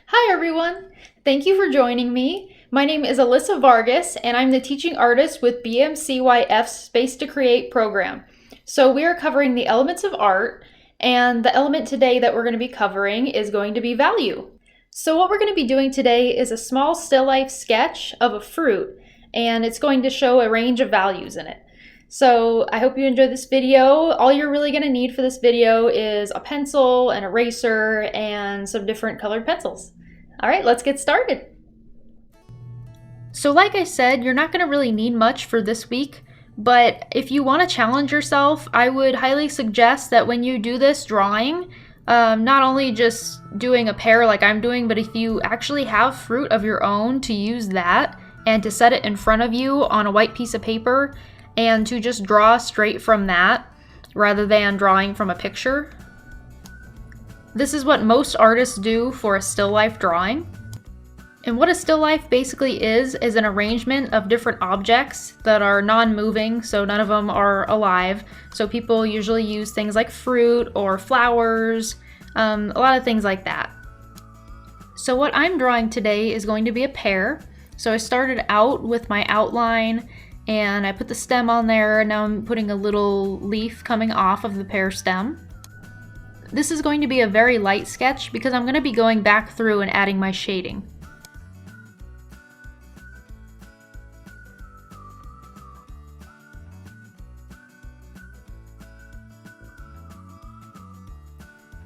Hi everyone! Thank you for joining me. My name is Alyssa Vargas and I'm the teaching artist with BMCYF's Space to Create program. So we are covering the elements of art, and the element today that we're going to be covering is going to be value. So what we're going to be doing today is a small still life sketch of a fruit, and it's going to show a range of values in it. So I hope you enjoy this video. All you're really going to need for this video is a pencil, an eraser, and some different colored pencils. All right, let's get started. So like I said, you're not going to really need much for this week, but if you want to challenge yourself, I would highly suggest that when you do this drawing, not only just doing a pear like I'm doing, but if you actually have fruit of your own, to use that and to set it in front of you on a white piece of paper and to just draw straight from that rather than drawing from a picture. This is what most artists do for a still life drawing. And what a still life basically is an arrangement of different objects that are non-moving, so none of them are alive. So people usually use things like fruit or flowers, a lot of things like that. So what I'm drawing today is going to be a pear. So I started out with my outline and I put the stem on there, and now I'm putting a little leaf coming off of the pear stem. This is going to be a very light sketch because I'm going to be going back through and adding my shading.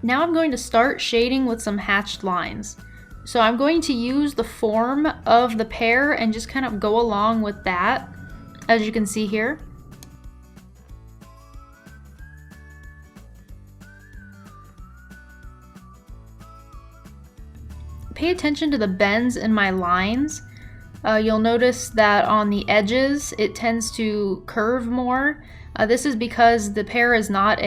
Now I'm going to start shading with some hatched lines. So I'm going to use the form of the pear and just kind of go along with that, as you can see here. Pay attention to the bends in my lines. You'll notice that on the edges it tends to curve more. This is because the pear is not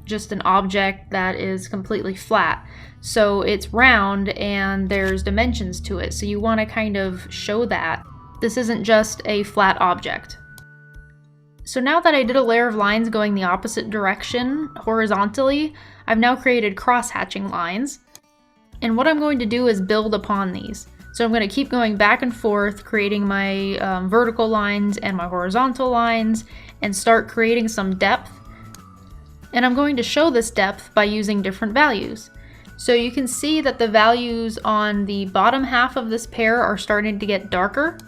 just an object that is completely flat. So it's round and there's dimensions to it. So you want to kind of show that this isn't just a flat object. So now that I did a layer of lines going the opposite direction horizontally, I've now created cross-hatching lines. And what I'm going to do is build upon these. So I'm going to keep going back and forth, creating my vertical lines and my horizontal lines, and start creating some depth. And I'm going to show this depth by using different values. So you can see that the values on the bottom half of this pear are starting to get darker.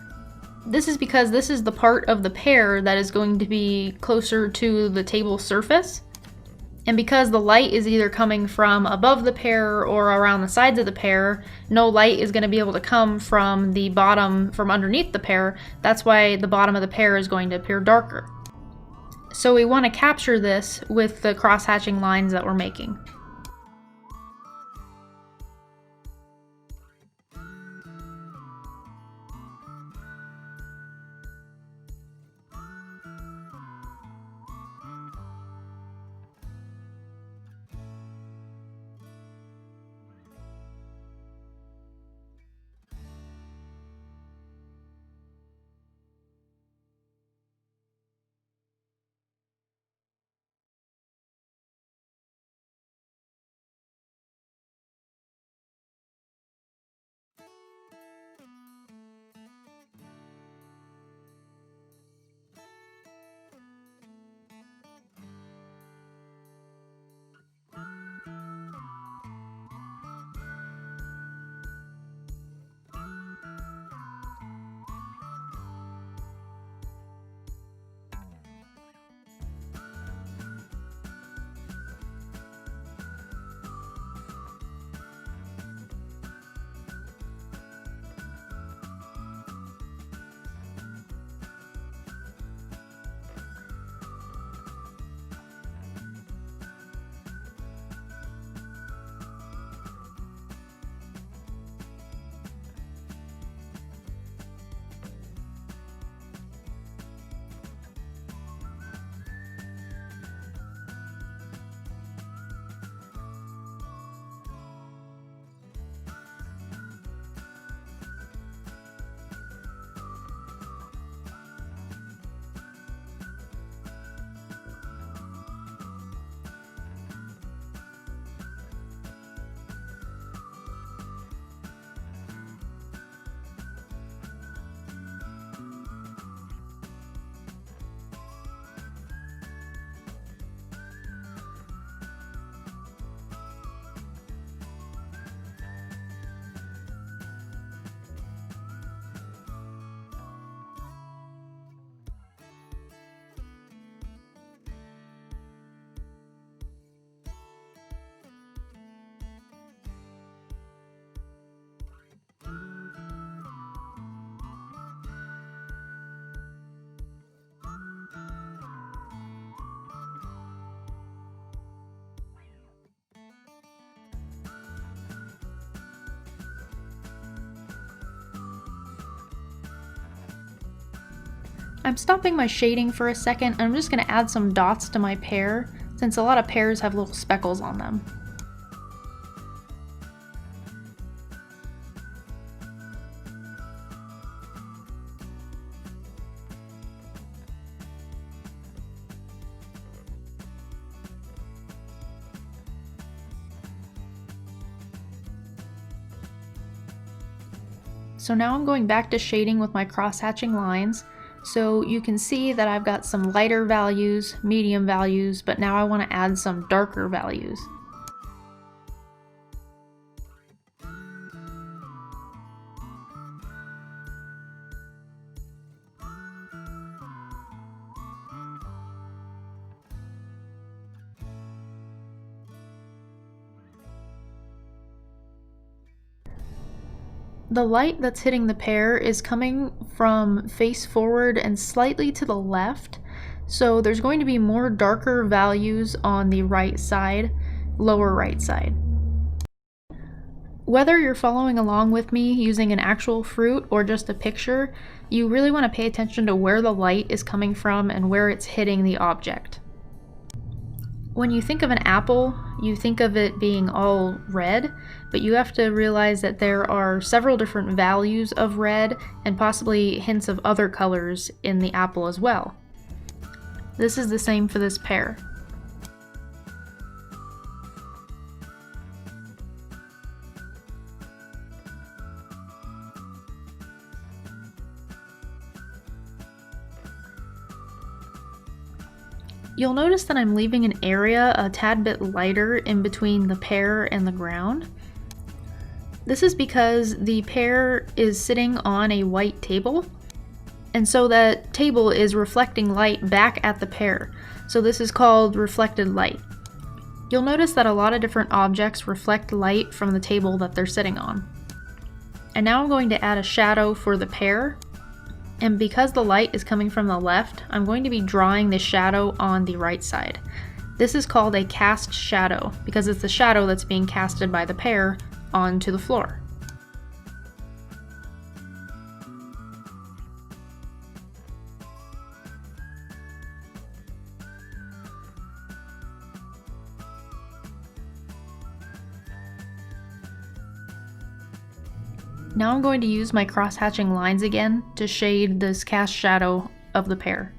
This is because this is the part of the pear that is going to be closer to the table surface. And because the light is either coming from above the pear or around the sides of the pear, no light is going to be able to come from the bottom, from underneath the pear. That's why the bottom of the pear is going to appear darker. So we want to capture this with the cross-hatching lines that we're making. I'm stopping my shading for a second, and I'm just going to add some dots to my pear, since a lot of pears have little speckles on them. So now I'm going back to shading with my cross-hatching lines. So you can see that I've got some lighter values, medium values, but now I want to add some darker values. The light that's hitting the pear is coming from face forward and slightly to the left, so there's going to be more darker values on the right side, lower right side. Whether you're following along with me using an actual fruit or just a picture, you really want to pay attention to where the light is coming from and where it's hitting the object. When you think of an apple, you think of it being all red, but you have to realize that there are several different values of red and possibly hints of other colors in the apple as well. This is the same for this pear. You'll notice that I'm leaving an area a tad bit lighter in between the pear and the ground. This is because the pear is sitting on a white table, and so that table is reflecting light back at the pear. So this is called reflected light. You'll notice that a lot of different objects reflect light from the table that they're sitting on. And now I'm going to add a shadow for the pear. And because the light is coming from the left, I'm going to be drawing the shadow on the right side. This is called a cast shadow because it's the shadow that's being casted by the pear onto the floor. Now I'm going to use my cross-hatching lines again to shade this cast shadow of the pear.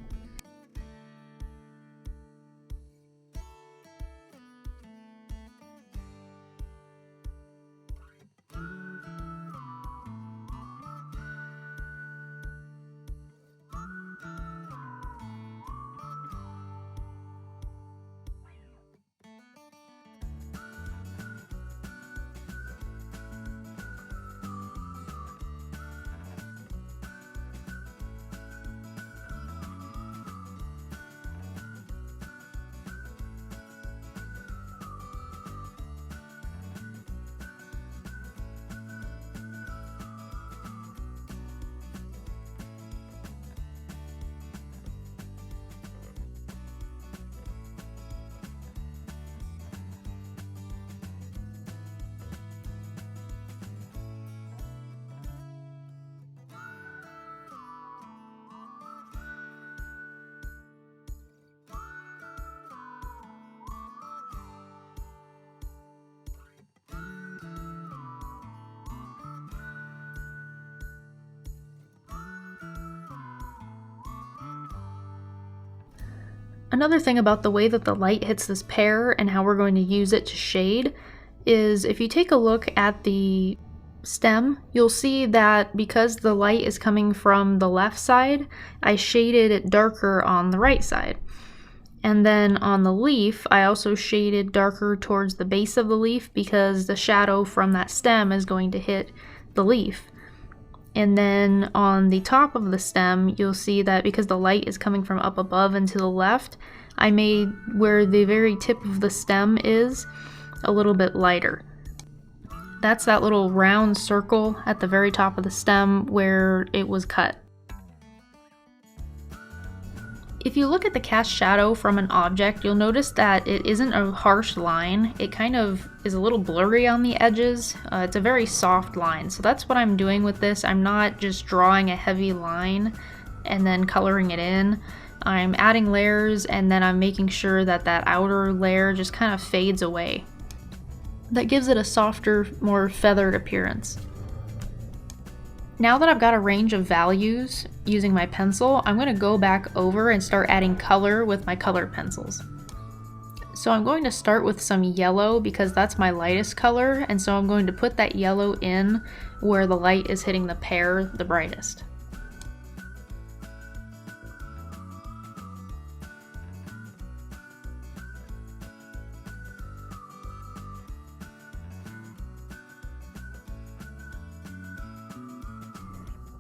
Another thing about the way that the light hits this pear and how we're going to use it to shade is if you take a look at the stem, you'll see that because the light is coming from the left side, I shaded it darker on the right side. And then on the leaf, I also shaded darker towards the base of the leaf because the shadow from that stem is going to hit the leaf. And then on the top of the stem, you'll see that because the light is coming from up above and to the left, I made where the very tip of the stem is a little bit lighter. That's that little round circle at the very top of the stem where it was cut. If you look at the cast shadow from an object, you'll notice that it isn't a harsh line. It kind of is a little blurry on the edges. It's a very soft line. So that's what I'm doing with this. I'm not just drawing a heavy line and then coloring it in. I'm adding layers, and then I'm making sure that that outer layer just kind of fades away. That gives it a softer, more feathered appearance. Now that I've got a range of values using my pencil, I'm going to go back over and start adding color with my colored pencils. So I'm going to start with some yellow because that's my lightest color, and so I'm going to put that yellow in where the light is hitting the pear the brightest.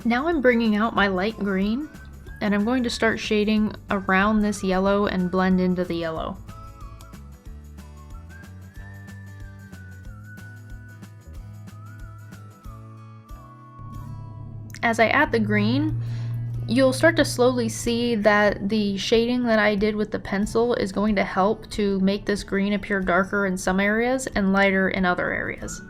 Now I'm bringing out my light green, and I'm going to start shading around this yellow and blend into the yellow. As I add the green, you'll start to slowly see that the shading that I did with the pencil is going to help to make this green appear darker in some areas and lighter in other areas.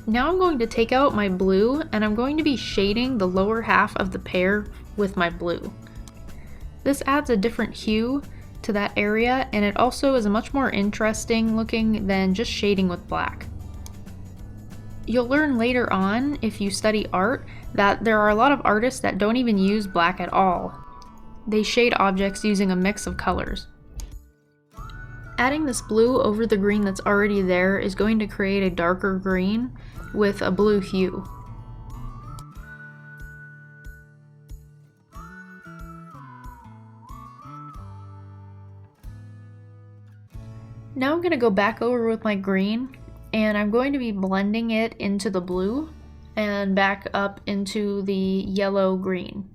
Now I'm going to take out my blue, and I'm going to be shading the lower half of the pear with my blue. This adds a different hue to that area, and it also is much more interesting looking than just shading with black. You'll learn later on, if you study art, that there are a lot of artists that don't even use black at all. They shade objects using a mix of colors. Adding this blue over the green that's already there is going to create a darker green with a blue hue. Now I'm going to go back over with my green, and I'm going to be blending it into the blue and back up into the yellow green.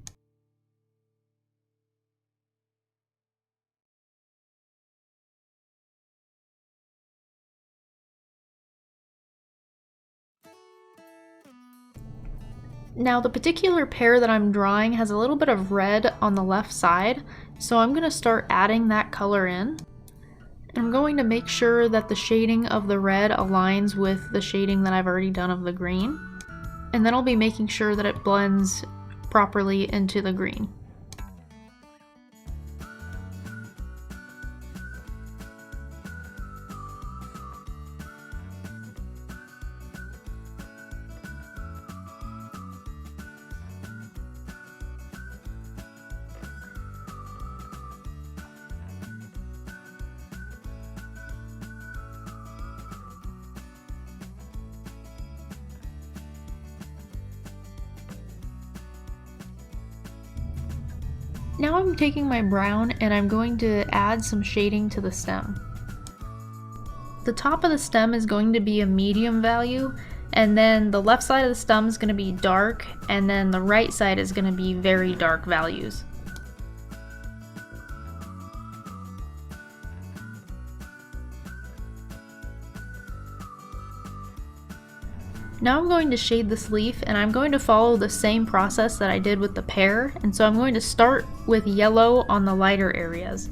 Now the particular pear that I'm drawing has a little bit of red on the left side, so I'm going to start adding that color in. I'm going to make sure that the shading of the red aligns with the shading that I've already done of the green, and then I'll be making sure that it blends properly into the green. Now I'm taking my brown and I'm going to add some shading to the stem. The top of the stem is going to be a medium value, and then the left side of the stem is going to be dark, and then the right side is going to be very dark values. Now I'm going to shade this leaf, and I'm going to follow the same process that I did with the pear, and so I'm going to start with yellow on the lighter areas.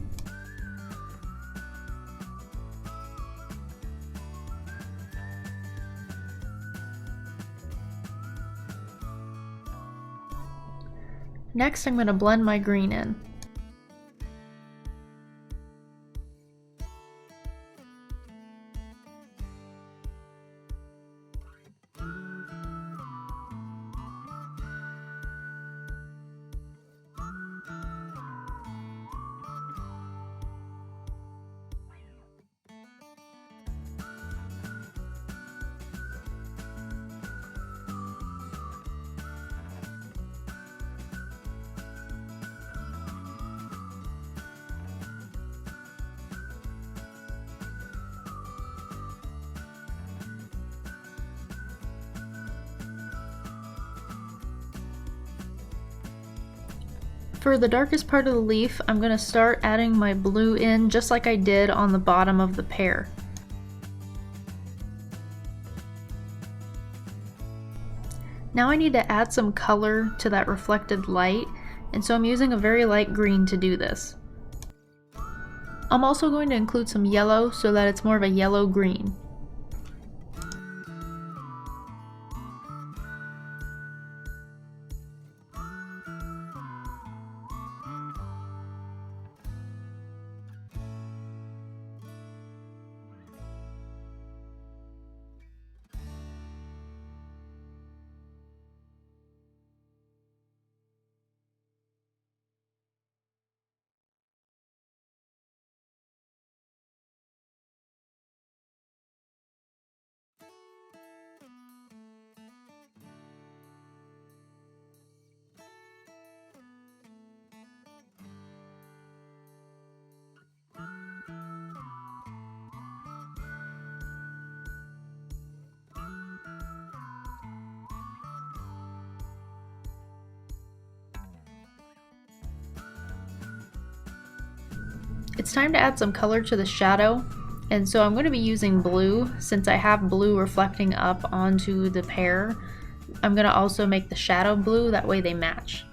Next, I'm going to blend my green in. For the darkest part of the leaf, I'm going to start adding my blue in just like I did on the bottom of the pear. Now I need to add some color to that reflected light, and so I'm using a very light green to do this. I'm also going to include some yellow so that it's more of a yellow-green. It's time to add some color to the shadow, and so I'm going to be using blue. Since I have blue reflecting up onto the pear, I'm going to also make the shadow blue, that way they match.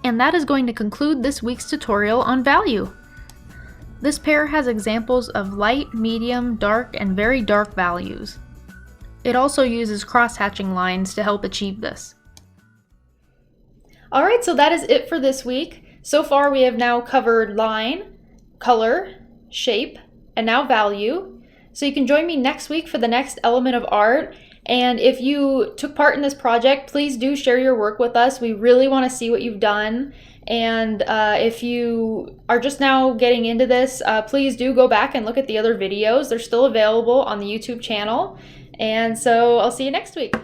And that is going to conclude this week's tutorial on value. This pear has examples of light, medium, dark, and very dark values. It also uses cross-hatching lines to help achieve this. Alright, so that is it for this week. So far we have now covered line, color, shape, and now value. So you can join me next week for the next element of art. And if you took part in this project, please do share your work with us. We really want to see what you've done. And if you are just now getting into this, please do go back and look at the other videos. They're still available on the YouTube channel. And so I'll see you next week.